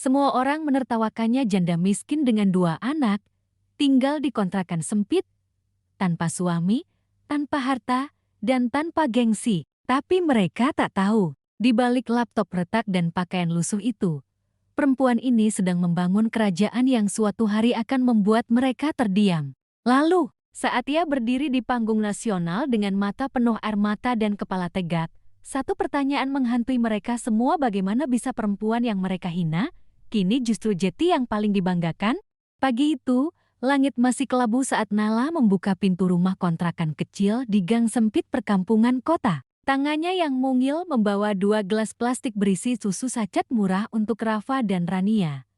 Semua orang menertawakannya janda miskin dengan 2 anak, tinggal di kontrakan sempit, tanpa suami, tanpa harta, dan tanpa gengsi. Tapi mereka tak tahu, di balik laptop retak dan pakaian lusuh itu, perempuan ini sedang membangun kerajaan yang suatu hari akan membuat mereka terdiam. Lalu, saat ia berdiri di panggung nasional dengan mata penuh air mata dan kepala tegak, satu pertanyaan menghantui mereka semua: bagaimana bisa perempuan yang mereka hina, kini justru jadi yang paling dibanggakan? Pagi itu, langit masih kelabu saat Nala membuka pintu rumah kontrakan kecil di gang sempit perkampungan kota. Tangannya yang mungil membawa 2 gelas plastik berisi susu saset murah untuk Rafa dan Rania,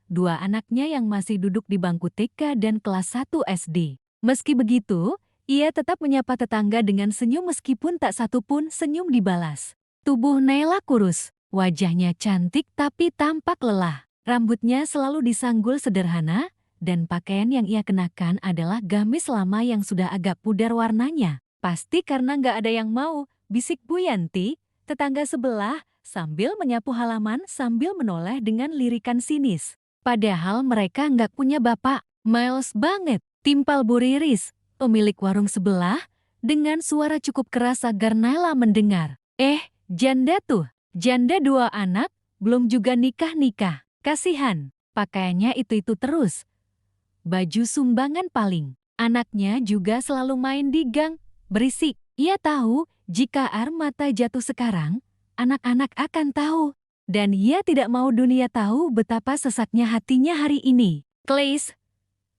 2 anaknya yang masih duduk di bangku TK dan kelas 1 SD. Meski begitu, ia tetap menyapa tetangga dengan senyum meskipun tak satu pun senyum dibalas. Tubuh Naila kurus, wajahnya cantik tapi tampak lelah. Rambutnya selalu disanggul sederhana, dan pakaian yang ia kenakan adalah gamis lama yang sudah agak pudar warnanya. Pasti karena nggak ada yang mau, bisik Bu Yanti, tetangga sebelah, sambil menyapu halaman sambil menoleh dengan lirikan sinis. Padahal mereka nggak punya bapak. Miles banget, timpal Bu Riris, pemilik warung sebelah, dengan suara cukup keras agar Naila mendengar. Janda tuh, janda 2 anak, belum juga nikah-nikah. Kasihan, pakaiannya itu-itu terus. Baju sumbangan paling. Anaknya juga selalu main di gang, berisik. Ia tahu, jika air mata jatuh sekarang, anak-anak akan tahu. Dan ia tidak mau dunia tahu betapa sesaknya hatinya hari ini. Claes,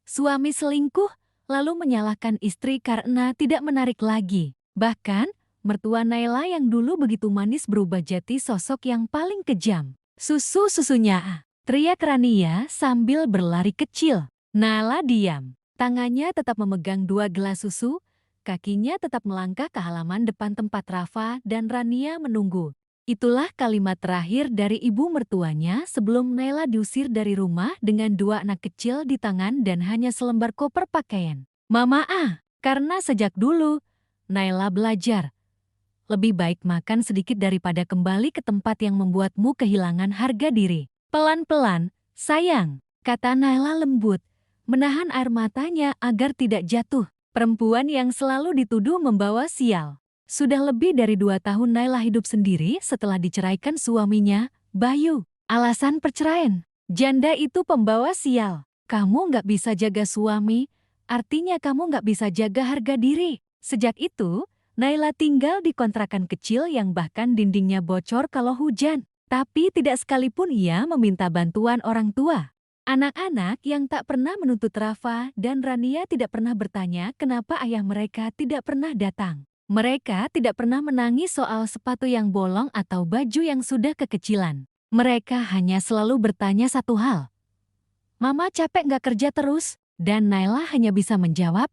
suami selingkuh, lalu menyalahkan istri karena tidak menarik lagi. Bahkan, mertua Naila yang dulu begitu manis berubah jadi sosok yang paling kejam. Susu-susunya, teriak Rania sambil berlari kecil. Naila diam. Tangannya tetap memegang 2 gelas susu, kakinya tetap melangkah ke halaman depan tempat Rafa dan Rania menunggu. Itulah kalimat terakhir dari ibu mertuanya sebelum Naila diusir dari rumah dengan 2 anak kecil di tangan dan hanya selembar koper pakaian. Mama karena sejak dulu, Naila belajar. Lebih baik makan sedikit daripada kembali ke tempat yang membuatmu kehilangan harga diri. Pelan-pelan, sayang, kata Naila lembut, menahan air matanya agar tidak jatuh. Perempuan yang selalu dituduh membawa sial. Sudah lebih dari 2 tahun Naila hidup sendiri setelah diceraikan suaminya, Bayu. Alasan perceraian, janda itu pembawa sial. Kamu nggak bisa jaga suami, artinya kamu nggak bisa jaga harga diri. Sejak itu, Naila tinggal di kontrakan kecil yang bahkan dindingnya bocor kalau hujan. Tapi tidak sekalipun ia meminta bantuan orang tua. Anak-anak yang tak pernah menuntut Rafa dan Rania tidak pernah bertanya kenapa ayah mereka tidak pernah datang. Mereka tidak pernah menangis soal sepatu yang bolong atau baju yang sudah kekecilan. Mereka hanya selalu bertanya satu hal. Mama capek nggak kerja terus? Dan Naila hanya bisa menjawab,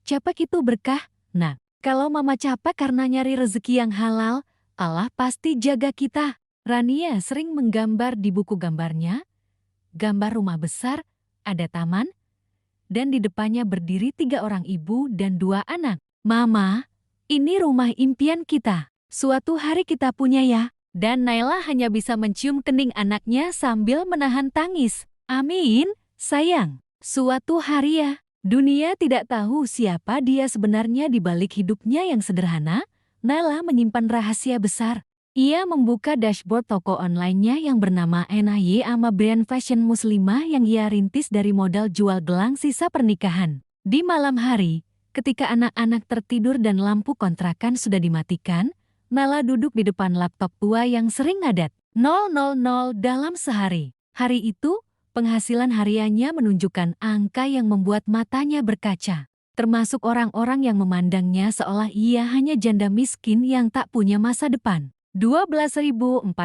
capek itu berkah, nak. Kalau mama capek karena nyari rezeki yang halal, Allah pasti jaga kita. Rania sering menggambar di buku gambarnya, gambar rumah besar, ada taman, dan di depannya berdiri 3 orang ibu dan 2 anak. Mama, ini rumah impian kita. Suatu hari kita punya ya. Dan Naila hanya bisa mencium kening anaknya sambil menahan tangis. Amin, sayang. Suatu hari ya. Dunia tidak tahu siapa dia sebenarnya di balik hidupnya yang sederhana. Naila menyimpan rahasia besar. Ia membuka dashboard toko online-nya yang bernama NAY ama brand fashion muslimah yang ia rintis dari modal jual gelang sisa pernikahan. Di malam hari, ketika anak-anak tertidur dan lampu kontrakan sudah dimatikan, Naila duduk di depan laptop tua yang sering ngadat 000 dalam sehari. Hari itu, penghasilan hariannya menunjukkan angka yang membuat matanya berkaca. Termasuk orang-orang yang memandangnya seolah ia hanya janda miskin yang tak punya masa depan. Rp12.400.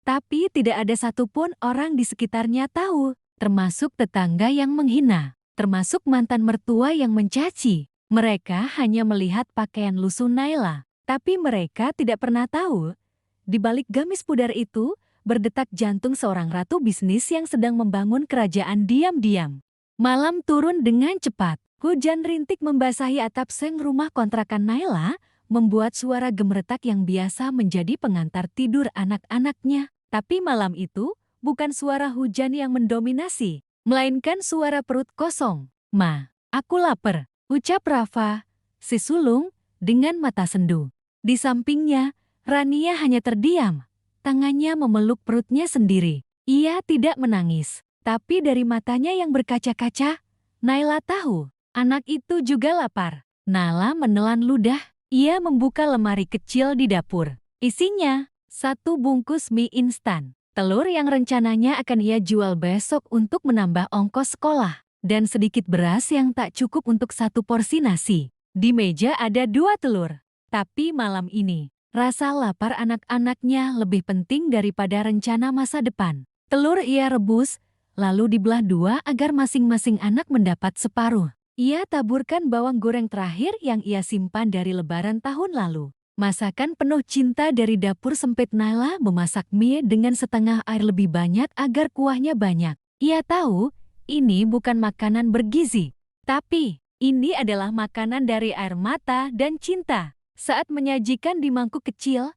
Tapi tidak ada satupun orang di sekitarnya tahu, termasuk tetangga yang menghina, termasuk mantan mertua yang mencaci. Mereka hanya melihat pakaian lusuh Naila, tapi mereka tidak pernah tahu, di balik gamis pudar itu, berdetak jantung seorang ratu bisnis yang sedang membangun kerajaan diam-diam. Malam turun dengan cepat. Hujan rintik membasahi atap seng rumah kontrakan Naila, membuat suara gemeretak yang biasa menjadi pengantar tidur anak-anaknya. Tapi malam itu, bukan suara hujan yang mendominasi, melainkan suara perut kosong. "Ma, aku lapar," ucap Rafa, si sulung, dengan mata sendu. Di sampingnya, Rania hanya terdiam, tangannya memeluk perutnya sendiri. Ia tidak menangis, tapi dari matanya yang berkaca-kaca, Naila tahu, anak itu juga lapar. Nala menelan ludah, ia membuka lemari kecil di dapur. Isinya, 1 bungkus mie instan, telur yang rencananya akan ia jual besok untuk menambah ongkos sekolah, dan sedikit beras yang tak cukup untuk 1 porsi nasi. Di meja ada 2 telur. Tapi malam ini, rasa lapar anak-anaknya lebih penting daripada rencana masa depan. Telur ia rebus, lalu dibelah 2 agar masing-masing anak mendapat separuh. Ia taburkan bawang goreng terakhir yang ia simpan dari lebaran tahun lalu. Masakan penuh cinta dari dapur sempit Naila memasak mie dengan setengah air lebih banyak agar kuahnya banyak. Ia tahu, ini bukan makanan bergizi. Tapi, ini adalah makanan dari air mata dan cinta. Saat menyajikan di mangkuk kecil,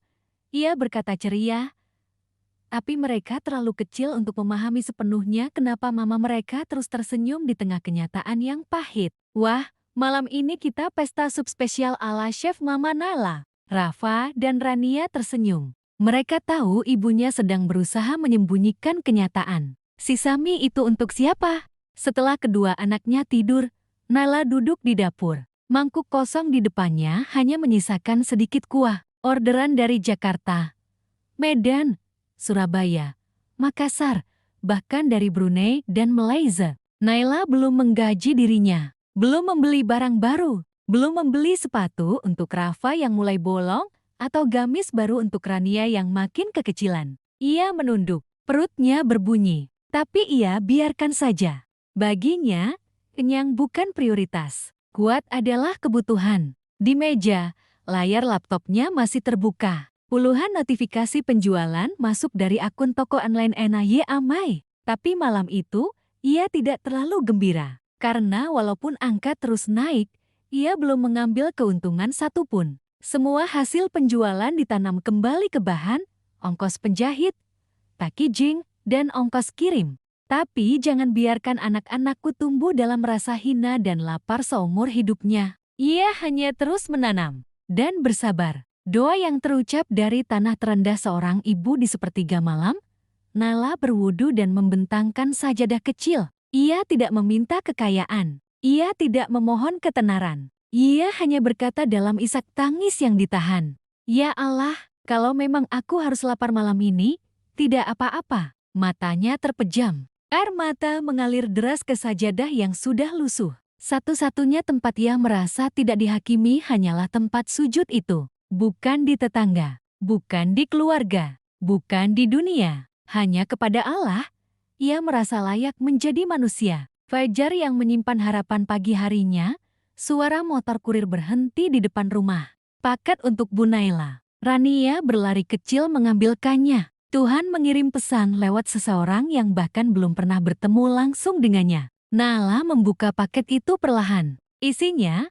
ia berkata ceria, tapi mereka terlalu kecil untuk memahami sepenuhnya kenapa mama mereka terus tersenyum di tengah kenyataan yang pahit. "Wah, malam ini kita pesta sup spesial ala chef Mama Nala." Rafa dan Rania tersenyum. Mereka tahu ibunya sedang berusaha menyembunyikan kenyataan. Sisa mie itu untuk siapa? Setelah kedua anaknya tidur, Nala duduk di dapur. Mangkuk kosong di depannya hanya menyisakan sedikit kuah. Orderan dari Jakarta, Medan, Surabaya, Makassar, bahkan dari Brunei dan Malaysia. Naila belum menggaji dirinya, belum membeli barang baru, belum membeli sepatu untuk Rafa yang mulai bolong, atau gamis baru untuk Rania yang makin kekecilan. Ia menunduk, perutnya berbunyi, tapi ia biarkan saja. Baginya, kenyang bukan prioritas, kuat adalah kebutuhan. Di meja, layar laptopnya masih terbuka. Puluhan notifikasi penjualan masuk dari akun toko online NAY Amai. Tapi malam itu, ia tidak terlalu gembira. Karena walaupun angka terus naik, ia belum mengambil keuntungan satupun. Semua hasil penjualan ditanam kembali ke bahan, ongkos penjahit, packaging, dan ongkos kirim. Tapi jangan biarkan anak-anakku tumbuh dalam rasa hina dan lapar seumur hidupnya. Ia hanya terus menanam dan bersabar. Doa yang terucap dari tanah terendah seorang ibu di sepertiga malam. Nala berwudu dan membentangkan sajadah kecil. Ia tidak meminta kekayaan. Ia tidak memohon ketenaran. Ia hanya berkata dalam isak tangis yang ditahan, "Ya Allah, kalau memang aku harus lapar malam ini, tidak apa-apa." Matanya terpejam. Air mata mengalir deras ke sajadah yang sudah lusuh. Satu-satunya tempat ia merasa tidak dihakimi hanyalah tempat sujud itu. Bukan di tetangga, bukan di keluarga, bukan di dunia. Hanya kepada Allah, ia merasa layak menjadi manusia. Fajar yang menyimpan harapan pagi harinya, suara motor kurir berhenti di depan rumah. "Paket untuk Bu Naila." Rania berlari kecil mengambilkannya. Tuhan mengirim pesan lewat seseorang yang bahkan belum pernah bertemu langsung dengannya. Nala membuka paket itu perlahan. Isinya,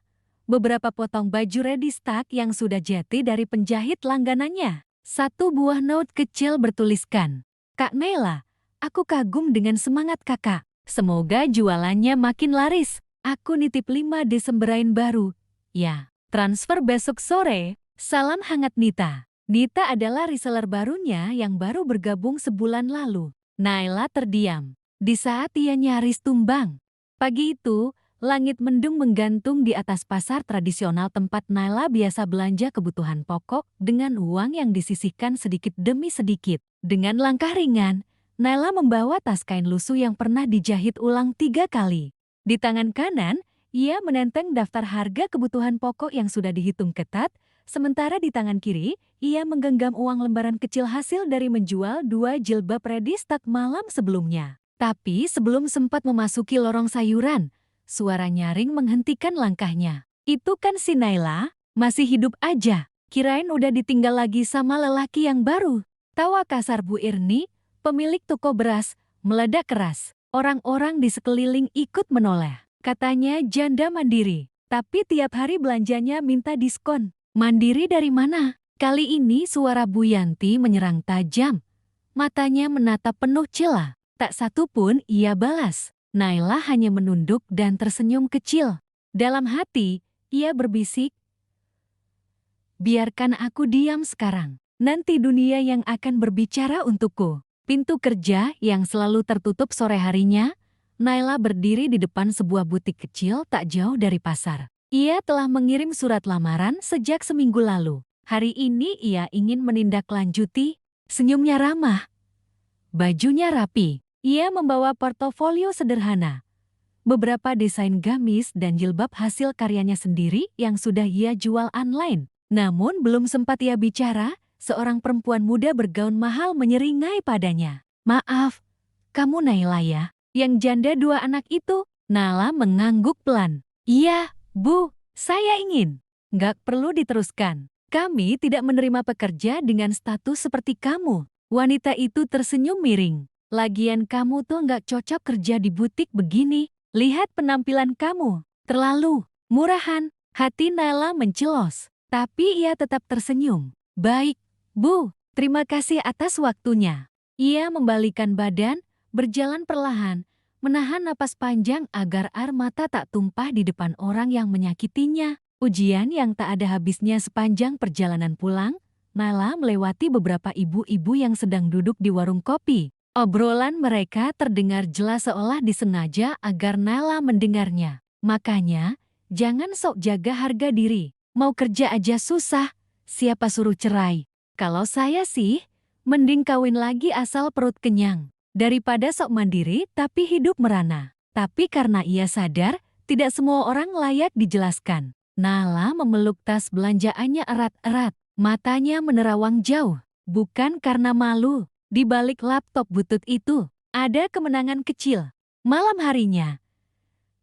beberapa potong baju ready stock yang sudah jadi dari penjahit langganannya. 1 buah note kecil bertuliskan, "Kak Naila, aku kagum dengan semangat kakak. Semoga jualannya makin laris. Aku nitip 5 Desemberain baru. Ya, transfer besok sore. Salam hangat Nita." Nita adalah reseller barunya yang baru bergabung sebulan lalu. Naila terdiam. Di saat ia nyaris tumbang. Pagi itu, langit mendung menggantung di atas pasar tradisional tempat Naila biasa belanja kebutuhan pokok dengan uang yang disisihkan sedikit demi sedikit. Dengan langkah ringan, Naila membawa tas kain lusuh yang pernah dijahit ulang 3 kali. Di tangan kanan, ia menenteng daftar harga kebutuhan pokok yang sudah dihitung ketat, sementara di tangan kiri, ia menggenggam uang lembaran kecil hasil dari menjual 2 jilbab ready stock malam sebelumnya. Tapi sebelum sempat memasuki lorong sayuran, suara nyaring menghentikan langkahnya. "Itu kan si Naila, masih hidup aja. Kirain udah ditinggal lagi sama lelaki yang baru." Tawa kasar Bu Irni, pemilik toko beras, meledak keras. Orang-orang di sekeliling ikut menoleh. Katanya janda mandiri, tapi tiap hari belanjanya minta diskon. "Mandiri dari mana?" Kali ini suara Bu Yanti menyerang tajam. Matanya menatap penuh celah. Tak satu pun ia balas. Naila hanya menunduk dan tersenyum kecil. Dalam hati, ia berbisik, "Biarkan aku diam sekarang. Nanti dunia yang akan berbicara untukku." Pintu kerja yang selalu tertutup sore harinya, Naila berdiri di depan sebuah butik kecil tak jauh dari pasar. Ia telah mengirim surat lamaran sejak seminggu lalu. Hari ini ia ingin menindaklanjuti. Senyumnya ramah, bajunya rapi. Ia membawa portofolio sederhana, beberapa desain gamis dan jilbab hasil karyanya sendiri yang sudah ia jual online. Namun belum sempat ia bicara, seorang perempuan muda bergaun mahal menyeringai padanya. "Maaf, kamu Naila ya? Yang janda 2 anak itu?" Nala mengangguk pelan. "Iya, Bu, saya ingin." "Nggak perlu diteruskan. Kami tidak menerima pekerja dengan status seperti kamu." Wanita itu tersenyum miring. "Lagian kamu tuh nggak cocok kerja di butik begini. Lihat penampilan kamu, terlalu murahan." Hati Naila mencelos, tapi ia tetap tersenyum. "Baik, Bu, terima kasih atas waktunya." Ia membalikan badan, berjalan perlahan, menahan napas panjang agar air mata tak tumpah di depan orang yang menyakitinya. Ujian yang tak ada habisnya sepanjang perjalanan pulang, Naila melewati beberapa ibu-ibu yang sedang duduk di warung kopi. Obrolan mereka terdengar jelas seolah disengaja agar Naila mendengarnya. "Makanya, jangan sok jaga harga diri. Mau kerja aja susah, siapa suruh cerai? Kalau saya sih, mending kawin lagi asal perut kenyang, daripada sok mandiri tapi hidup merana." Tapi karena ia sadar, tidak semua orang layak dijelaskan, Naila memeluk tas belanjaannya erat-erat. Matanya menerawang jauh, bukan karena malu. Di balik laptop butut itu, ada kemenangan kecil. Malam harinya,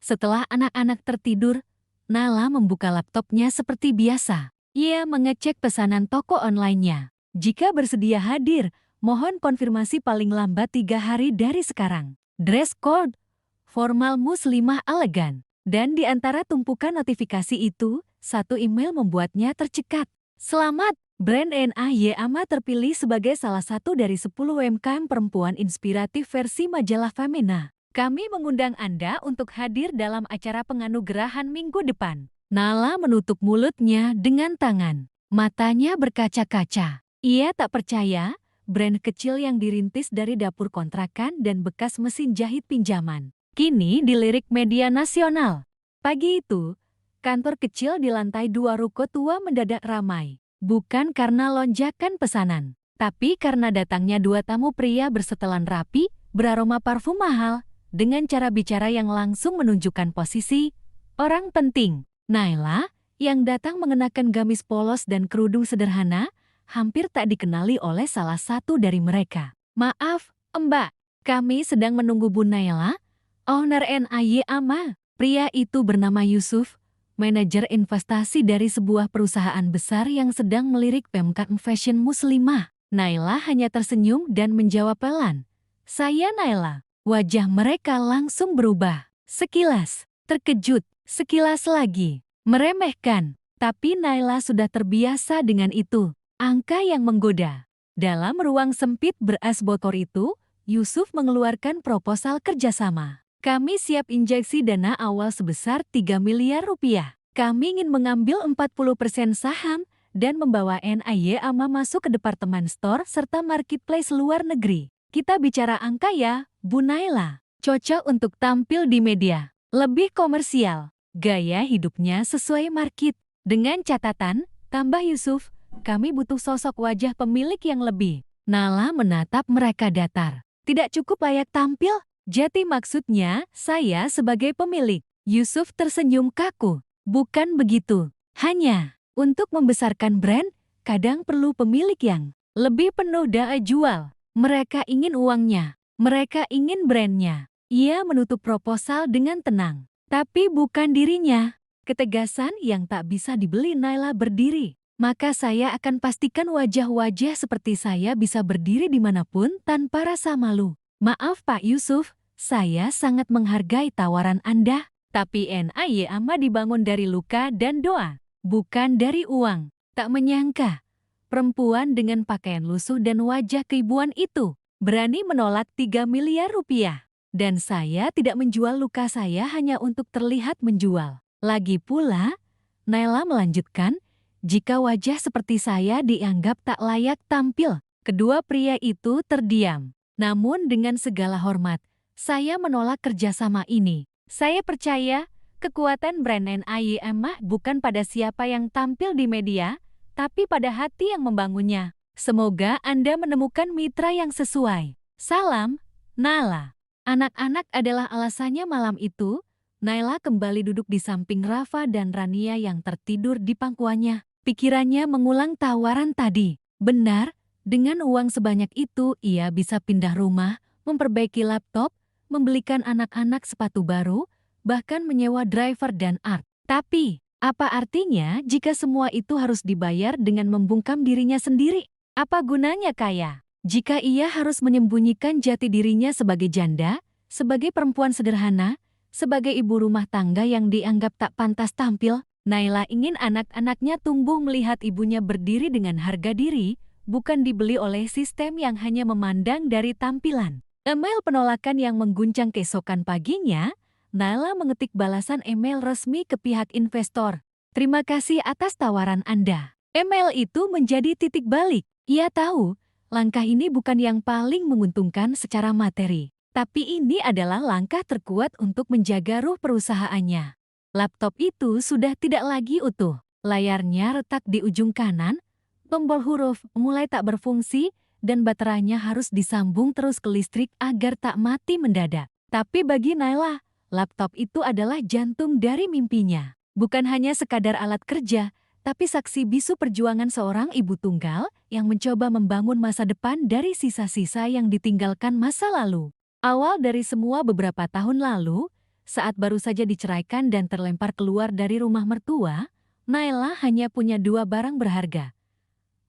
setelah anak-anak tertidur, Nala membuka laptopnya seperti biasa. Ia mengecek pesanan toko online-nya. "Jika bersedia hadir, mohon konfirmasi paling lambat 3 hari dari sekarang. Dress code, formal muslimah elegan." Dan di antara tumpukan notifikasi itu, satu email membuatnya tercekat. "Selamat! Brand NAY Ama terpilih sebagai salah satu dari 10 UMKM perempuan inspiratif versi majalah Femina. Kami mengundang Anda untuk hadir dalam acara penganugerahan minggu depan." Nala menutup mulutnya dengan tangan. Matanya berkaca-kaca. Ia tak percaya, brand kecil yang dirintis dari dapur kontrakan dan bekas mesin jahit pinjaman kini dilirik media nasional. Pagi itu, kantor kecil di lantai 2 ruko tua mendadak ramai. Bukan karena lonjakan pesanan, tapi karena datangnya 2 tamu pria bersetelan rapi, beraroma parfum mahal, dengan cara bicara yang langsung menunjukkan posisi orang penting. Naila, yang datang mengenakan gamis polos dan kerudung sederhana, hampir tak dikenali oleh salah satu dari mereka. "Maaf, Mbak, kami sedang menunggu Bu Naila, owner NAY Ama." Pria itu bernama Yusuf, manajer investasi dari sebuah perusahaan besar yang sedang melirik UMKM fashion muslimah. Naila hanya tersenyum dan menjawab pelan, "Saya Naila." Wajah mereka langsung berubah. Sekilas terkejut, sekilas lagi meremehkan. Tapi Naila sudah terbiasa dengan itu. Angka yang menggoda. Dalam ruang sempit berasbokor itu, Yusuf mengeluarkan proposal kerjasama. "Kami siap injeksi dana awal sebesar 3 miliar rupiah. Kami ingin mengambil 40% saham dan membawa NAY Ama masuk ke departemen store serta marketplace luar negeri. Kita bicara angka ya, Bu Naila. Cocok untuk tampil di media. Lebih komersial. Gaya hidupnya sesuai market. Dengan catatan," tambah Yusuf, "kami butuh sosok wajah pemilik yang lebih." Nala menatap mereka datar. "Tidak cukup layak tampil? Jati maksudnya, saya sebagai pemilik." Yusuf tersenyum kaku. "Bukan begitu. Hanya, untuk membesarkan brand, kadang perlu pemilik yang lebih penuh daya jual. Mereka ingin uangnya. Mereka ingin brandnya." Ia menutup proposal dengan tenang. Tapi bukan dirinya. Ketegasan yang tak bisa dibeli. Naila berdiri. "Maka saya akan pastikan wajah-wajah seperti saya bisa berdiri dimanapun tanpa rasa malu. Maaf Pak Yusuf, saya sangat menghargai tawaran Anda. Tapi NAY Ama dibangun dari luka dan doa, bukan dari uang." Tak menyangka, perempuan dengan pakaian lusuh dan wajah keibuan itu berani menolak 3 miliar rupiah. Dan saya tidak menjual luka saya hanya untuk terlihat menjual. Lagi pula, Naila melanjutkan, jika wajah seperti saya dianggap tak layak tampil. Kedua pria itu terdiam. Namun dengan segala hormat, saya menolak kerjasama ini. Saya percaya, kekuatan brand NIY Emah bukan pada siapa yang tampil di media, tapi pada hati yang membangunnya. Semoga Anda menemukan mitra yang sesuai. Salam, Nala. Anak-anak adalah alasannya malam itu. Naila kembali duduk di samping Rafa dan Rania yang tertidur di pangkuannya. Pikirannya mengulang tawaran tadi. Benar, dengan uang sebanyak itu ia bisa pindah rumah, memperbaiki laptop, membelikan anak-anak sepatu baru, bahkan menyewa driver dan art. Tapi, apa artinya jika semua itu harus dibayar dengan membungkam dirinya sendiri? Apa gunanya kaya? Jika ia harus menyembunyikan jati dirinya sebagai janda, sebagai perempuan sederhana, sebagai ibu rumah tangga yang dianggap tak pantas tampil, Naila ingin anak-anaknya tumbuh melihat ibunya berdiri dengan harga diri, bukan dibeli oleh sistem yang hanya memandang dari tampilan. Email penolakan yang mengguncang keesokan paginya, Naila mengetik balasan email resmi ke pihak investor. Terima kasih atas tawaran Anda. Email itu menjadi titik balik. Ia tahu, langkah ini bukan yang paling menguntungkan secara materi. Tapi ini adalah langkah terkuat untuk menjaga ruh perusahaannya. Laptop itu sudah tidak lagi utuh. Layarnya retak di ujung kanan, tombol huruf mulai tak berfungsi, dan baterainya harus disambung terus ke listrik agar tak mati mendadak. Tapi bagi Naila, laptop itu adalah jantung dari mimpinya. Bukan hanya sekadar alat kerja, tapi saksi bisu perjuangan seorang ibu tunggal yang mencoba membangun masa depan dari sisa-sisa yang ditinggalkan masa lalu. Awal dari semua beberapa tahun lalu, saat baru saja diceraikan dan terlempar keluar dari rumah mertua, Naila hanya punya 2 barang berharga.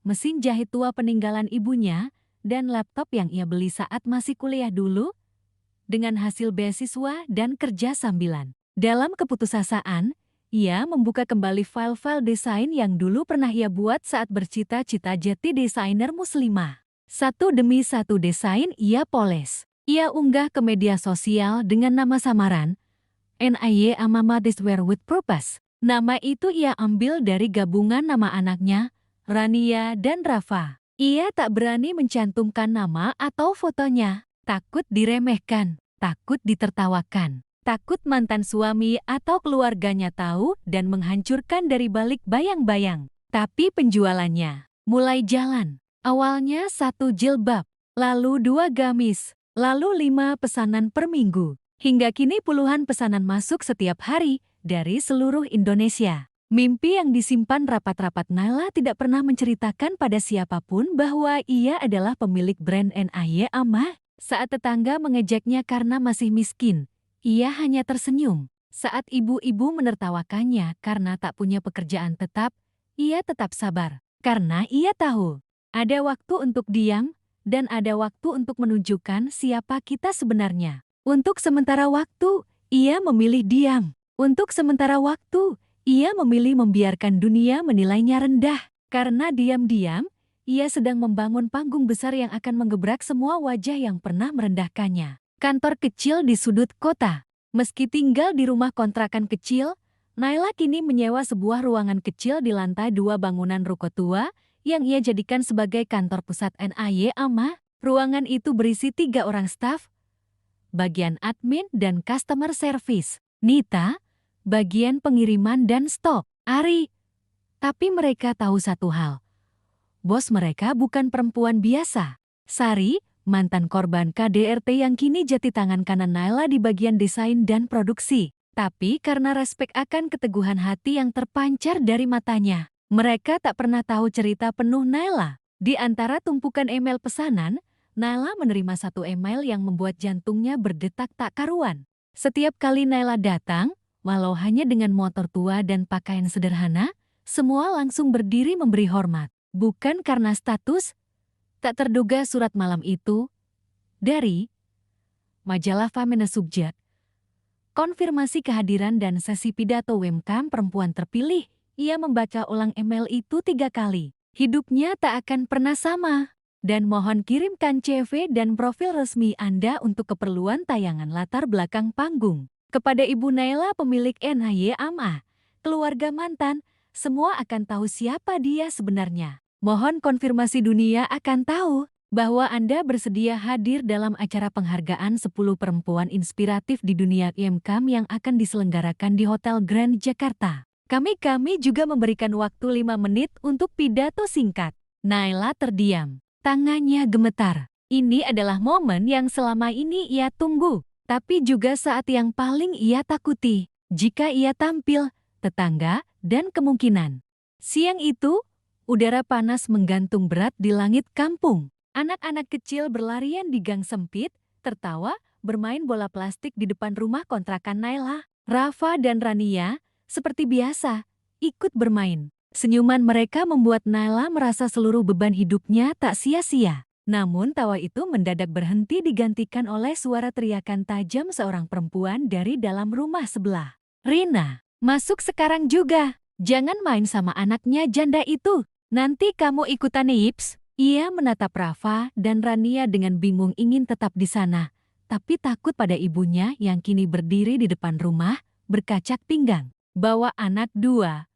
Mesin jahit tua peninggalan ibunya dan laptop yang ia beli saat masih kuliah dulu, dengan hasil beasiswa dan kerja sambilan. Dalam keputusasaan, ia membuka kembali file-file desain yang dulu pernah ia buat saat bercita-cita jadi desainer muslimah. Satu demi satu desain ia poles. Ia unggah ke media sosial dengan nama samaran, NIY Amama Wear with Purpose. Nama itu ia ambil dari gabungan nama anaknya, Rania dan Rafa. Ia tak berani mencantumkan nama atau fotonya, takut diremehkan, takut ditertawakan. Takut mantan suami atau keluarganya tahu dan menghancurkan dari balik bayang-bayang. Tapi penjualannya mulai jalan. Awalnya 1 jilbab, lalu 2 gamis, lalu 5 pesanan per minggu. Hingga kini puluhan pesanan masuk setiap hari dari seluruh Indonesia. Mimpi yang disimpan rapat-rapat Naila tidak pernah menceritakan pada siapapun bahwa ia adalah pemilik brand NIY Amah. Saat tetangga mengejeknya karena masih miskin, ia hanya tersenyum. Saat ibu-ibu menertawakannya karena tak punya pekerjaan tetap, ia tetap sabar. Karena ia tahu, ada waktu untuk diam, dan ada waktu untuk menunjukkan siapa kita sebenarnya. Untuk sementara waktu, ia memilih diam. Untuk sementara waktu, ia memilih membiarkan dunia menilainya rendah. Karena diam-diam, ia sedang membangun panggung besar yang akan menggebrak semua wajah yang pernah merendahkannya. Kantor kecil di sudut kota. Meski tinggal di rumah kontrakan kecil, Naila kini menyewa sebuah ruangan kecil di lantai 2 bangunan ruko tua yang ia jadikan sebagai kantor pusat NIY Amah. Ruangan itu berisi 3 orang staf, bagian admin dan customer service. Nita, bagian pengiriman dan stok. Ari. Tapi mereka tahu satu hal. Bos mereka bukan perempuan biasa. Sari, mantan korban KDRT yang kini jadi tangan kanan Naila di bagian desain dan produksi. Tapi karena respek akan keteguhan hati yang terpancar dari matanya, mereka tak pernah tahu cerita penuh Naila. Di antara tumpukan email pesanan, Naila menerima 1 email yang membuat jantungnya berdetak tak karuan. Setiap kali Naila datang, walau hanya dengan motor tua dan pakaian sederhana, semua langsung berdiri memberi hormat. Bukan karena status. Tak terduga surat malam itu dari majalah Femina Subject. Konfirmasi kehadiran dan sesi pidato webcam perempuan terpilih. Ia membaca ulang email itu 3 kali. Hidupnya tak akan pernah sama. Dan mohon kirimkan CV dan profil resmi Anda untuk keperluan tayangan latar belakang panggung. Kepada Ibu Naila pemilik NHY AMA, keluarga mantan, semua akan tahu siapa dia sebenarnya. Mohon konfirmasi dunia akan tahu bahwa Anda bersedia hadir dalam acara penghargaan 10 perempuan inspiratif di dunia IMCAM yang akan diselenggarakan di Hotel Grand Jakarta. Kami juga memberikan waktu 5 menit untuk pidato singkat. Naila terdiam. Tangannya gemetar. Ini adalah momen yang selama ini ia tunggu, tapi juga saat yang paling ia takuti. Jika ia tampil, tetangga, dan kemungkinan. Siang itu, udara panas menggantung berat di langit kampung. Anak-anak kecil berlarian di gang sempit, tertawa, bermain bola plastik di depan rumah kontrakan Naila. Rafa dan Rania, seperti biasa, ikut bermain. Senyuman mereka membuat Naila merasa seluruh beban hidupnya tak sia-sia. Namun tawa itu mendadak berhenti digantikan oleh suara teriakan tajam seorang perempuan dari dalam rumah sebelah. "Rina, masuk sekarang juga. Jangan main sama anaknya janda itu. Nanti kamu ikutan Ips." Ia menatap Rafa dan Rania dengan bingung ingin tetap di sana, tapi takut pada ibunya yang kini berdiri di depan rumah, berkacak pinggang. Bawa anak 2.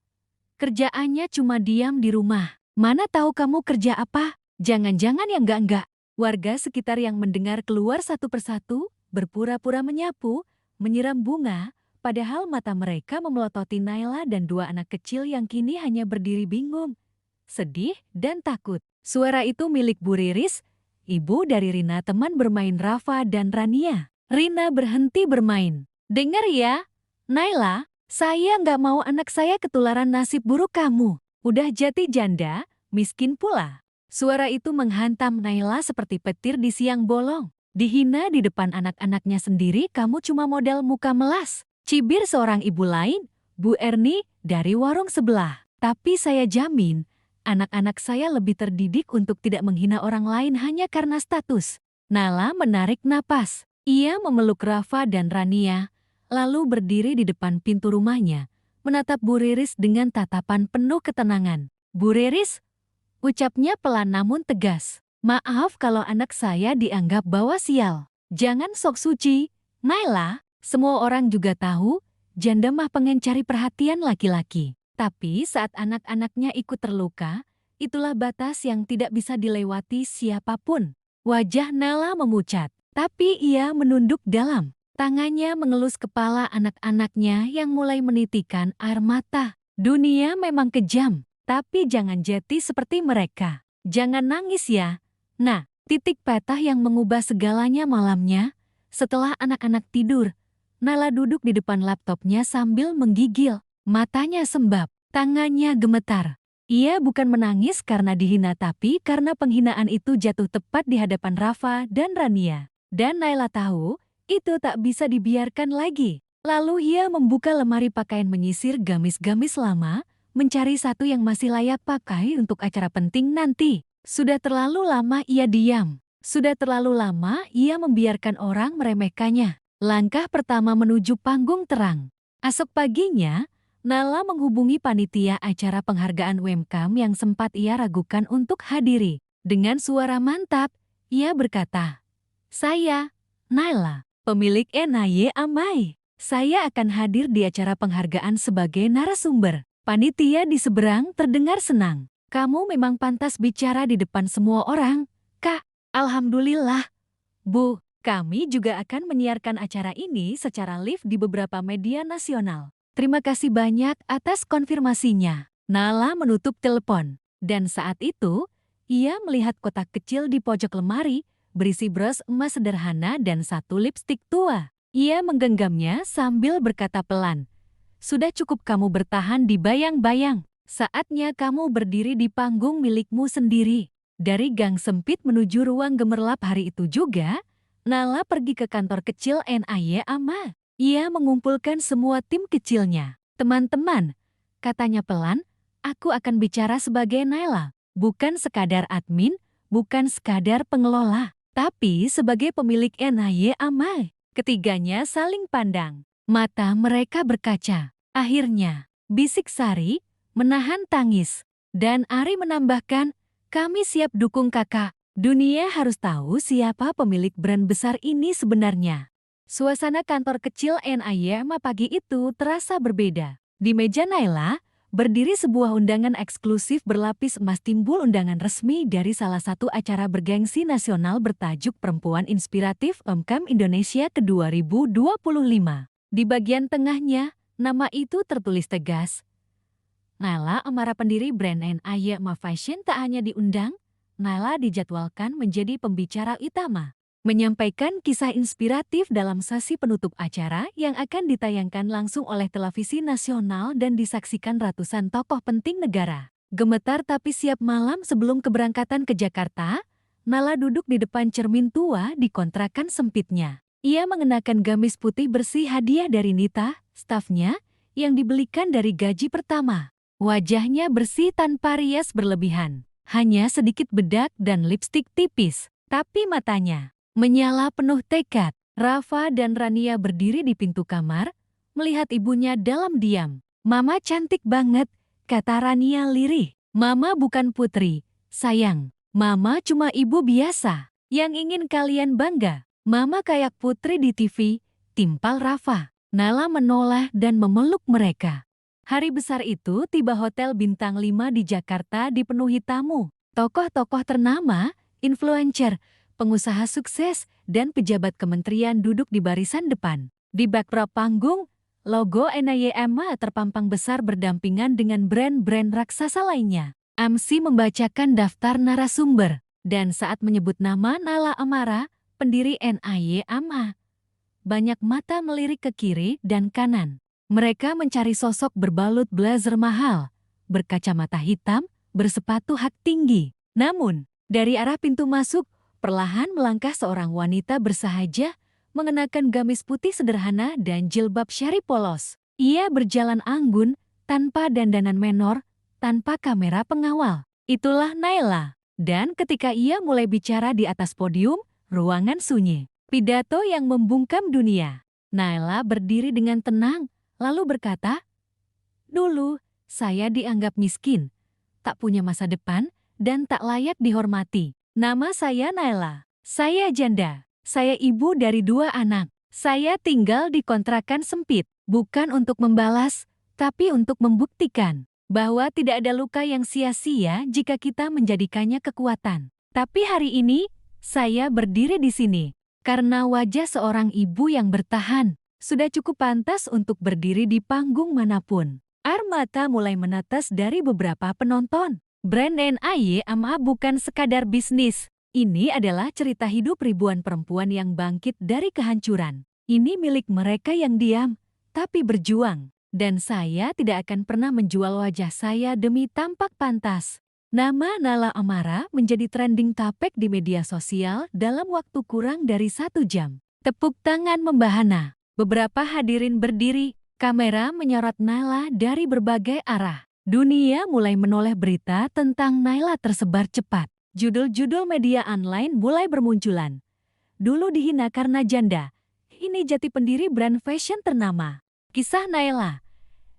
Kerjaannya cuma diam di rumah. Mana tahu kamu kerja apa? Jangan-jangan yang enggak-enggak. Warga sekitar yang mendengar keluar satu persatu, berpura-pura menyapu, menyiram bunga, padahal mata mereka memelototi Naila dan 2 anak kecil yang kini hanya berdiri bingung, sedih, dan takut. Suara itu milik Bu Riris, ibu dari Rina teman bermain Rafa dan Rania. Rina berhenti bermain. "Dengar ya, Naila. Saya nggak mau anak saya ketularan nasib buruk kamu. Udah jati janda, miskin pula." Suara itu menghantam Naila seperti petir di siang bolong. Dihina di depan anak-anaknya sendiri, kamu cuma modal muka melas. Cibir seorang ibu lain, Bu Erni, dari warung sebelah. Tapi saya jamin, anak-anak saya lebih terdidik untuk tidak menghina orang lain hanya karena status. Naila menarik napas. Ia memeluk Rafa dan Rania, lalu berdiri di depan pintu rumahnya, menatap Bu Riris dengan tatapan penuh ketenangan. "Bu Riris," ucapnya pelan namun tegas, "maaf kalau anak saya dianggap bawa sial. Jangan sok suci, Naila. Semua orang juga tahu, janda mah pengen cari perhatian laki-laki. Tapi saat anak-anaknya ikut terluka, itulah batas yang tidak bisa dilewati siapapun." Wajah Naila memucat, tapi ia menunduk dalam. Tangannya mengelus kepala anak-anaknya yang mulai menitikan air mata. Dunia memang kejam, tapi jangan jeti seperti mereka. Jangan nangis ya. Nah, titik patah yang mengubah segalanya malamnya. Setelah anak-anak tidur, Naila duduk di depan laptopnya sambil menggigil. Matanya sembab, tangannya gemetar. Ia bukan menangis karena dihina tapi karena penghinaan itu jatuh tepat di hadapan Rafa dan Rania. Dan Naila tahu, itu tak bisa dibiarkan lagi. Lalu ia membuka lemari pakaian menyisir gamis-gamis lama, mencari satu yang masih layak pakai untuk acara penting nanti. Sudah terlalu lama ia diam. Sudah terlalu lama ia membiarkan orang meremehkannya. Langkah pertama menuju panggung terang. Esok paginya, Naila menghubungi panitia acara penghargaan UMCAM yang sempat ia ragukan untuk hadiri. Dengan suara mantap, ia berkata, "Saya, Naila, pemilik NHY AMA. Saya akan hadir di acara penghargaan sebagai narasumber." Panitia di seberang terdengar senang. "Kamu memang pantas bicara di depan semua orang, Kak." "Alhamdulillah, Bu. Kami juga akan menyiarkan acara ini secara live di beberapa media nasional. Terima kasih banyak atas konfirmasinya." Naila menutup telepon. Dan saat itu, ia melihat kotak kecil di pojok lemari, berisi bros emas sederhana dan satu lipstik tua. Ia menggenggamnya sambil berkata pelan, "Sudah cukup kamu bertahan di bayang-bayang. Saatnya kamu berdiri di panggung milikmu sendiri." Dari gang sempit menuju ruang gemerlap hari itu juga, Naila pergi ke kantor kecil NHY AMA. Ia mengumpulkan semua tim kecilnya. "Teman-teman," katanya pelan, "aku akan bicara sebagai Naila. Bukan sekadar admin, bukan sekadar pengelola, tapi sebagai pemilik NHY AMA." Ketiganya saling pandang. Mata mereka berkaca. Akhirnya, bisik Sari, menahan tangis. Dan Ari menambahkan, "Kami siap dukung kakak." Dunia harus tahu siapa pemilik brand besar ini sebenarnya. Suasana kantor kecil NIM pagi itu terasa berbeda. Di meja Naila, berdiri sebuah undangan eksklusif berlapis emas timbul undangan resmi dari salah satu acara bergengsi nasional bertajuk Perempuan Inspiratif UMKM Indonesia ke 2025. Di bagian tengahnya, nama itu tertulis tegas. Naila Amara pendiri brand NIM Fashion tak hanya diundang, Naila dijadwalkan menjadi pembicara utama, menyampaikan kisah inspiratif dalam sesi penutup acara yang akan ditayangkan langsung oleh televisi nasional dan disaksikan ratusan tokoh penting negara. Gemetar tapi siap malam sebelum keberangkatan ke Jakarta, Naila duduk di depan cermin tua di kontrakan sempitnya. Ia mengenakan gamis putih bersih hadiah dari Nita, stafnya, yang dibelikan dari gaji pertama. Wajahnya bersih tanpa rias berlebihan. Hanya sedikit bedak dan lipstik tipis, tapi matanya menyala penuh tekad. Rafa dan Rania berdiri di pintu kamar, melihat ibunya dalam diam. "Mama cantik banget," kata Rania lirih. "Mama bukan putri, sayang. Mama cuma ibu biasa yang ingin kalian bangga. Mama kayak putri di TV," timpal Rafa. Naila menoleh dan memeluk mereka. Hari besar itu tiba Hotel Bintang 5 di Jakarta dipenuhi tamu, tokoh-tokoh ternama, influencer, pengusaha sukses, dan pejabat kementerian duduk di barisan depan. Di backdrop panggung, logo NIM terpampang besar berdampingan dengan brand-brand raksasa lainnya. MC membacakan daftar narasumber, dan saat menyebut nama Naila Amara, pendiri NIM, banyak mata melirik ke kiri dan kanan. Mereka mencari sosok berbalut blazer mahal, berkacamata hitam, bersepatu hak tinggi. Namun, dari arah pintu masuk, perlahan melangkah seorang wanita bersahaja, mengenakan gamis putih sederhana dan jilbab syari polos. Ia berjalan anggun, tanpa dandanan menor, tanpa kamera pengawal. Itulah Naila. Dan ketika ia mulai bicara di atas podium, ruangan sunyi. Pidato yang membungkam dunia. Naila berdiri dengan tenang, lalu berkata, "Dulu, saya dianggap miskin, tak punya masa depan, dan tak layak dihormati. Nama saya Naila. Saya janda. Saya ibu dari 2 anak. Saya tinggal di kontrakan sempit, bukan untuk membalas, tapi untuk membuktikan bahwa tidak ada luka yang sia-sia jika kita menjadikannya kekuatan. Tapi hari ini, saya berdiri di sini karena wajah seorang ibu yang bertahan sudah cukup pantas untuk berdiri di panggung manapun." Air mata mulai menetes dari beberapa penonton. Brand NIM bukan sekadar bisnis. Ini adalah cerita hidup ribuan perempuan yang bangkit dari kehancuran. Ini milik mereka yang diam, tapi berjuang. Dan saya tidak akan pernah menjual wajah saya demi tampak pantas. Nama Naila Amara menjadi trending topik di media sosial dalam waktu kurang dari 1 jam. Tepuk tangan membahana. Beberapa hadirin berdiri, kamera menyorot Naila dari berbagai arah. Dunia mulai menoleh berita tentang Naila tersebar cepat. Judul-judul media online mulai bermunculan. Dulu dihina karena janda, ini jati pendiri brand fashion ternama. Kisah Naila.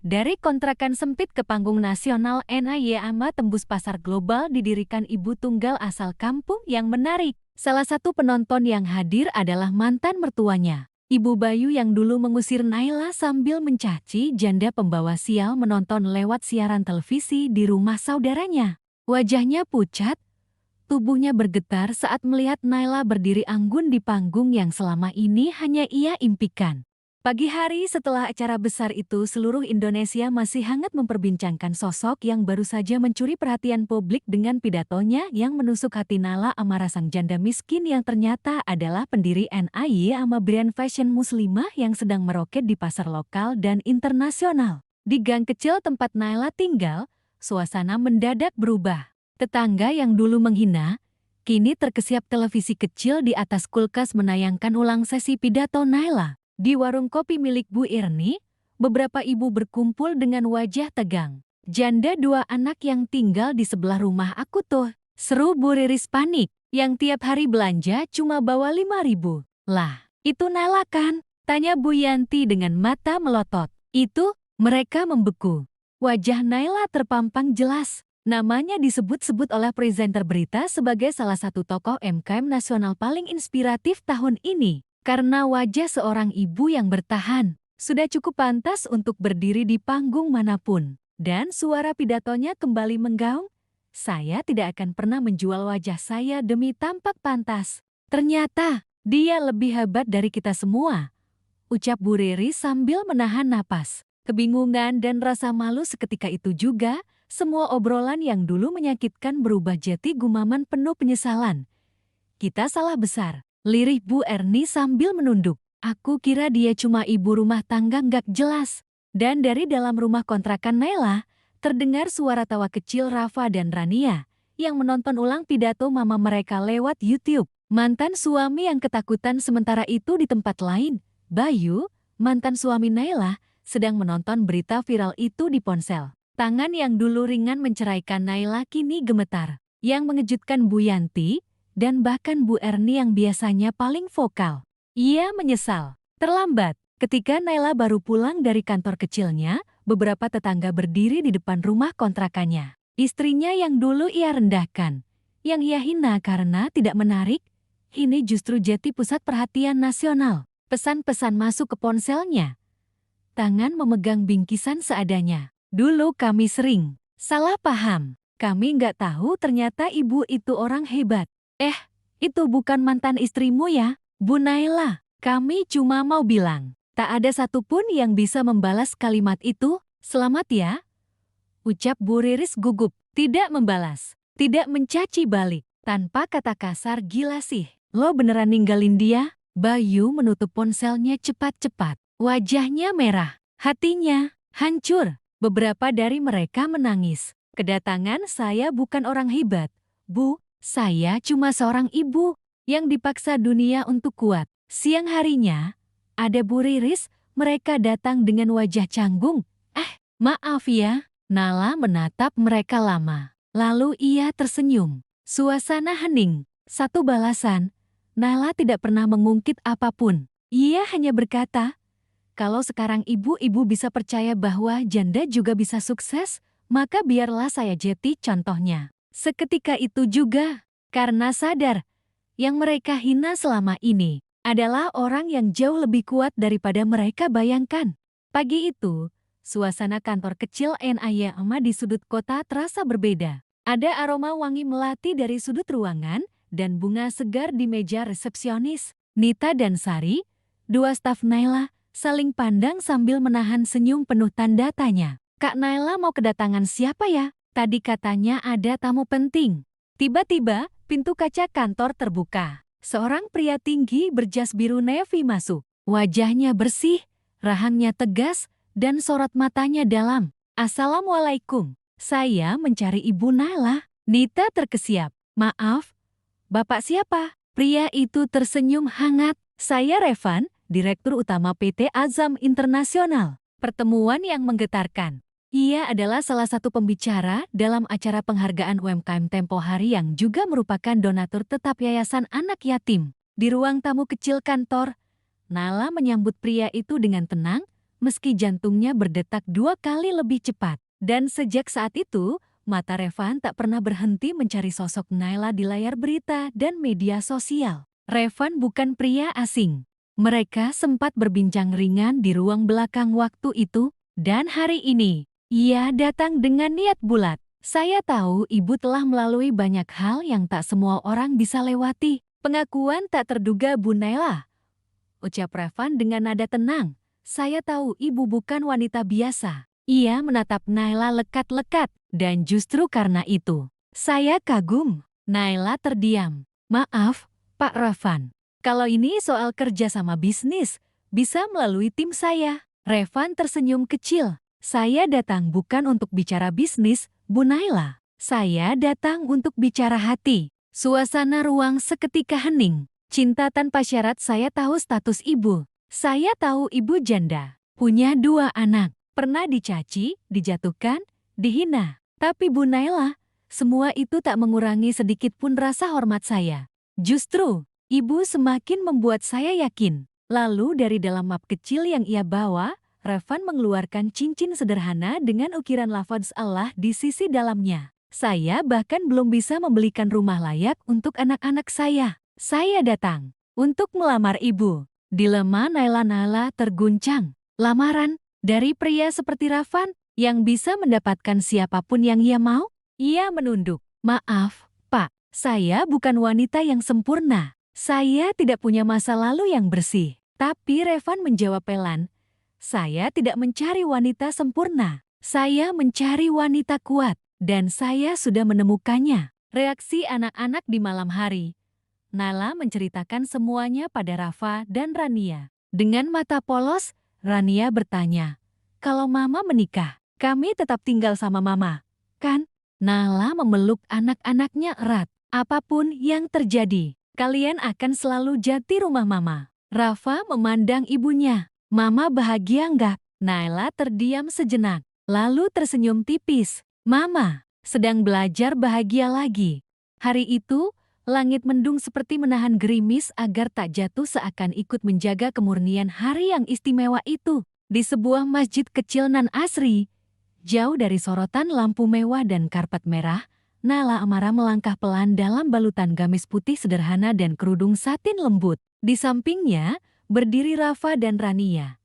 Dari kontrakan sempit ke panggung nasional, NIM tembus pasar global didirikan ibu tunggal asal kampung yang menarik. Salah satu penonton yang hadir adalah mantan mertuanya. Ibu Bayu yang dulu mengusir Naila sambil mencaci janda pembawa sial menonton lewat siaran televisi di rumah saudaranya. Wajahnya pucat, tubuhnya bergetar saat melihat Naila berdiri anggun di panggung yang selama ini hanya ia impikan. Pagi hari setelah acara besar itu, seluruh Indonesia masih hangat memperbincangkan sosok yang baru saja mencuri perhatian publik dengan pidatonya yang menusuk hati. Naila Amara, sang janda miskin yang ternyata adalah pendiri NIM brand fashion muslimah yang sedang meroket di pasar lokal dan internasional. Di gang kecil tempat Naila tinggal, suasana mendadak berubah. Tetangga yang dulu menghina, kini terkesiap televisi kecil di atas kulkas menayangkan ulang sesi pidato Naila. Di warung kopi milik Bu Irni, beberapa ibu berkumpul dengan wajah tegang. "Janda 2 anak yang tinggal di sebelah rumah aku tuh," seru Bu Riris panik, "yang tiap hari belanja cuma bawa 5.000. Lah, itu Naila kan?" tanya Bu Yanti dengan mata melotot. Itu, mereka membeku. Wajah Naila terpampang jelas. Namanya disebut-sebut oleh presenter berita sebagai salah satu tokoh UMKM nasional paling inspiratif tahun ini. Karena wajah seorang ibu yang bertahan, sudah cukup pantas untuk berdiri di panggung manapun. Dan suara pidatonya kembali menggaung, saya tidak akan pernah menjual wajah saya demi tampak pantas. Ternyata, dia lebih hebat dari kita semua, ucap Bu Riri sambil menahan napas. Kebingungan dan rasa malu seketika itu juga, semua obrolan yang dulu menyakitkan berubah jadi gumaman penuh penyesalan. Kita salah besar, lirih Bu Erni sambil menunduk. Aku kira dia cuma ibu rumah tangga nggak jelas. Dan dari dalam rumah kontrakan Naila, terdengar suara tawa kecil Rafa dan Rania yang menonton ulang pidato mama mereka lewat YouTube. Mantan suami yang ketakutan sementara itu di tempat lain, Bayu, mantan suami Naila, sedang menonton berita viral itu di ponsel. Tangan yang dulu ringan menceraikan Naila kini gemetar. Yang mengejutkan Bu Yanti, dan bahkan Bu Erni yang biasanya paling vokal. Ia menyesal. Terlambat. Ketika Naila baru pulang dari kantor kecilnya, beberapa tetangga berdiri di depan rumah kontrakannya. Istrinya yang dulu ia rendahkan, yang ia hina karena tidak menarik, ini justru jadi pusat perhatian nasional. Pesan-pesan masuk ke ponselnya. Tangan memegang bingkisan seadanya. Dulu kami sering salah paham. Kami nggak tahu ternyata ibu itu orang hebat. Itu bukan mantan istrimu ya, Bu Naila. Kami cuma mau bilang, tak ada satupun yang bisa membalas kalimat itu. Selamat ya, ucap Bu Riris gugup. Tidak membalas, tidak mencaci balik. Tanpa kata kasar, gila sih. Lo beneran ninggalin dia? Bayu menutup ponselnya cepat-cepat. Wajahnya merah, hatinya hancur. Beberapa dari mereka menangis. Kedatangan saya bukan orang hebat, Bu. Saya cuma seorang ibu yang dipaksa dunia untuk kuat. Siang harinya, ada Bu Riris, mereka datang dengan wajah canggung. Maaf ya. Nala menatap mereka lama. Lalu ia tersenyum. Suasana hening. Satu balasan, Nala tidak pernah mengungkit apapun. Ia hanya berkata, kalau sekarang ibu-ibu bisa percaya bahwa janda juga bisa sukses, maka biarlah saya jadi contohnya. Seketika itu juga, karena sadar, yang mereka hina selama ini adalah orang yang jauh lebih kuat daripada mereka bayangkan. Pagi itu, suasana kantor kecil NAYAMA di sudut kota terasa berbeda. Ada aroma wangi melati dari sudut ruangan dan bunga segar di meja resepsionis. Nita dan Sari, dua staf Naila, saling pandang sambil menahan senyum penuh tanda tanya. Kak Naila mau kedatangan siapa ya? Tadi katanya ada tamu penting. Tiba-tiba, pintu kaca kantor terbuka. Seorang pria tinggi berjas biru navy masuk. Wajahnya bersih, rahangnya tegas, dan sorot matanya dalam. Assalamualaikum, saya mencari Ibu Naila. Nita terkesiap. Maaf, Bapak siapa? Pria itu tersenyum hangat. Saya Revan, Direktur Utama PT Azam Internasional. Pertemuan yang menggetarkan. Ia adalah salah satu pembicara dalam acara penghargaan UMKM tempo hari yang juga merupakan donatur tetap Yayasan Anak Yatim. Di ruang tamu kecil kantor, Nala menyambut pria itu dengan tenang, meski jantungnya berdetak 2 kali lebih cepat. Dan sejak saat itu, mata Revan tak pernah berhenti mencari sosok Naila di layar berita dan media sosial. Revan bukan pria asing. Mereka sempat berbincang ringan di ruang belakang waktu itu, dan hari ini, ia datang dengan niat bulat. Saya tahu ibu telah melalui banyak hal yang tak semua orang bisa lewati. Pengakuan tak terduga Bu Naila, ucap Revan dengan nada tenang. Saya tahu ibu bukan wanita biasa. Ia menatap Naila lekat-lekat, dan justru karena itu, saya kagum. Naila terdiam. Maaf, Pak Revan. Kalau ini soal kerja sama bisnis, bisa melalui tim saya. Revan tersenyum kecil. Saya datang bukan untuk bicara bisnis, Bu Naila. Saya datang untuk bicara hati. Suasana ruang seketika hening. Cinta tanpa syarat. Saya tahu status ibu. Saya tahu ibu janda. Punya 2 anak. Pernah dicaci, dijatuhkan, dihina. Tapi Bu Naila, semua itu tak mengurangi sedikit pun rasa hormat saya. Justru, ibu semakin membuat saya yakin. Lalu dari dalam map kecil yang ia bawa, Revan mengeluarkan cincin sederhana dengan ukiran lafaz Allah di sisi dalamnya. Saya bahkan belum bisa membelikan rumah layak untuk anak-anak saya. Saya datang untuk melamar ibu. Dilema Naila terguncang. Lamaran dari pria seperti Rafan yang bisa mendapatkan siapapun yang ia mau? Ia menunduk. Maaf, Pak. Saya bukan wanita yang sempurna. Saya tidak punya masa lalu yang bersih. Tapi Revan menjawab pelan, saya tidak mencari wanita sempurna. Saya mencari wanita kuat. Dan saya sudah menemukannya. Reaksi anak-anak di malam hari. Nala menceritakan semuanya pada Rafa dan Rania. Dengan mata polos, Rania bertanya, kalau Mama menikah, kami tetap tinggal sama Mama, kan? Nala memeluk anak-anaknya erat. Apapun yang terjadi, kalian akan selalu jati rumah Mama. Rafa memandang ibunya. Mama bahagia enggak? Naila terdiam sejenak, lalu tersenyum tipis. Mama sedang belajar bahagia lagi. Hari itu, langit mendung seperti menahan gerimis agar tak jatuh seakan ikut menjaga kemurnian hari yang istimewa itu. Di sebuah masjid kecil nan asri, jauh dari sorotan lampu mewah dan karpet merah, Nala Amara melangkah pelan dalam balutan gamis putih sederhana dan kerudung satin lembut. Di sampingnya, berdiri Rafa dan Rania.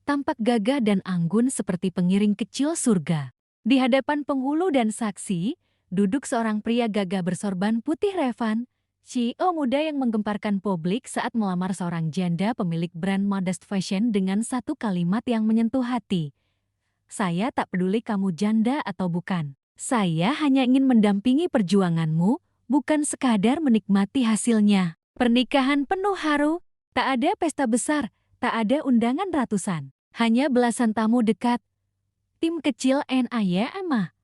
Tampak gagah dan anggun seperti pengiring kecil surga. Di hadapan penghulu dan saksi, duduk seorang pria gagah bersorban putih Revan, CEO muda yang menggemparkan publik saat melamar seorang janda pemilik brand modest fashion dengan satu kalimat yang menyentuh hati. Saya tak peduli kamu janda atau bukan. Saya hanya ingin mendampingi perjuanganmu, bukan sekadar menikmati hasilnya. Pernikahan penuh haru, tak ada pesta besar, tak ada undangan ratusan. Hanya belasan tamu dekat, tim kecil NAYMA,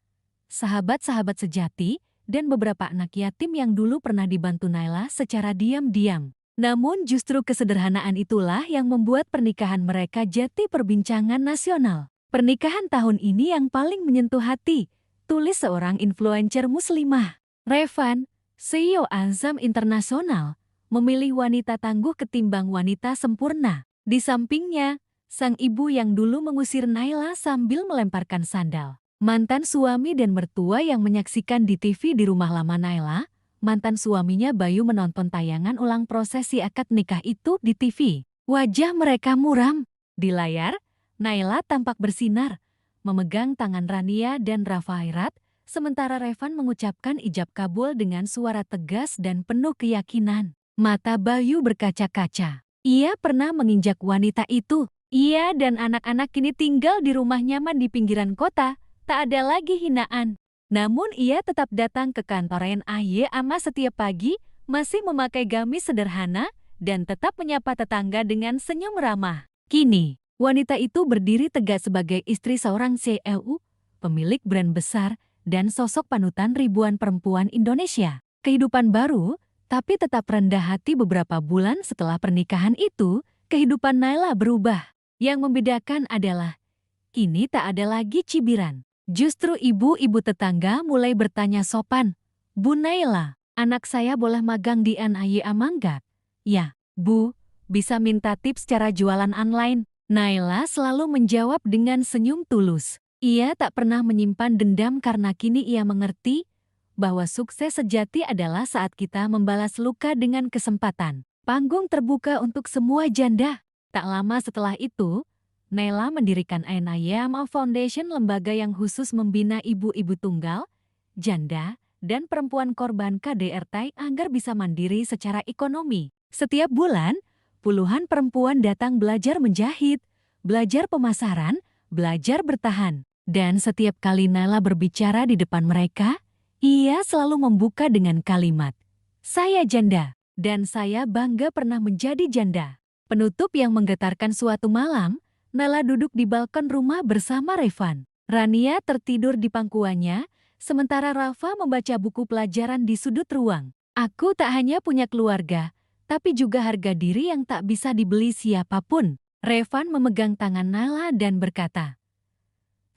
sahabat-sahabat sejati, dan beberapa anak yatim yang dulu pernah dibantu Naila secara diam-diam. Namun justru kesederhanaan itulah yang membuat pernikahan mereka jadi perbincangan nasional. Pernikahan tahun ini yang paling menyentuh hati, tulis seorang influencer muslimah. Revan, CEO Azam Internasional, memilih wanita tangguh ketimbang wanita sempurna. Di sampingnya, sang ibu yang dulu mengusir Naila sambil melemparkan sandal. Mantan suami dan mertua yang menyaksikan di TV di rumah lama Naila, mantan suaminya Bayu menonton tayangan ulang prosesi akad nikah itu di TV. Wajah mereka muram. Di layar, Naila tampak bersinar, memegang tangan Rania dan Rafa Hairat, sementara Revan mengucapkan ijab kabul dengan suara tegas dan penuh keyakinan. Mata Bayu berkaca-kaca. Ia pernah menginjak wanita itu. Ia dan anak-anak kini tinggal di rumah nyaman di pinggiran kota, tak ada lagi hinaan. Namun ia tetap datang ke kantor NAYMA setiap pagi, masih memakai gamis sederhana, dan tetap menyapa tetangga dengan senyum ramah. Kini, wanita itu berdiri tegak sebagai istri seorang CEO, pemilik brand besar, dan sosok panutan ribuan perempuan Indonesia. Kehidupan baru, tapi tetap rendah hati beberapa bulan setelah pernikahan itu, kehidupan Naila berubah. Yang membedakan adalah, kini tak ada lagi cibiran. Justru ibu-ibu tetangga mulai bertanya sopan, Bu Naila, anak saya boleh magang di NAYMA enggak? Ya, Bu, bisa minta tips cara jualan online. Naila selalu menjawab dengan senyum tulus. Ia tak pernah menyimpan dendam karena kini ia mengerti bahwa sukses sejati adalah saat kita membalas luka dengan kesempatan. Panggung terbuka untuk semua janda. Tak lama setelah itu, Naila mendirikan NAYMA Foundation, lembaga yang khusus membina ibu-ibu tunggal, janda, dan perempuan korban KDRT agar bisa mandiri secara ekonomi. Setiap bulan, puluhan perempuan datang belajar menjahit, belajar pemasaran, belajar bertahan. Dan setiap kali Naila berbicara di depan mereka, ia selalu membuka dengan kalimat, "Saya janda, dan saya bangga pernah menjadi janda." Penutup yang menggetarkan suatu malam, Naila duduk di balkon rumah bersama Revan. Rania tertidur di pangkuannya, sementara Rafa membaca buku pelajaran di sudut ruang. Aku tak hanya punya keluarga, tapi juga harga diri yang tak bisa dibeli siapapun. Revan memegang tangan Naila dan berkata,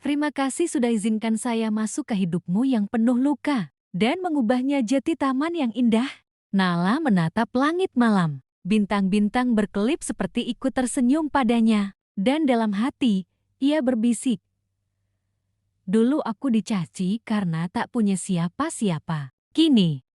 "Terima kasih sudah izinkan saya masuk ke hidupmu yang penuh luka dan mengubahnya jadi taman yang indah." Nala menatap langit malam. Bintang-bintang berkelip seperti ikut tersenyum padanya. Dan dalam hati, ia berbisik, Dulu aku dicaci karena tak punya siapa-siapa. Kini,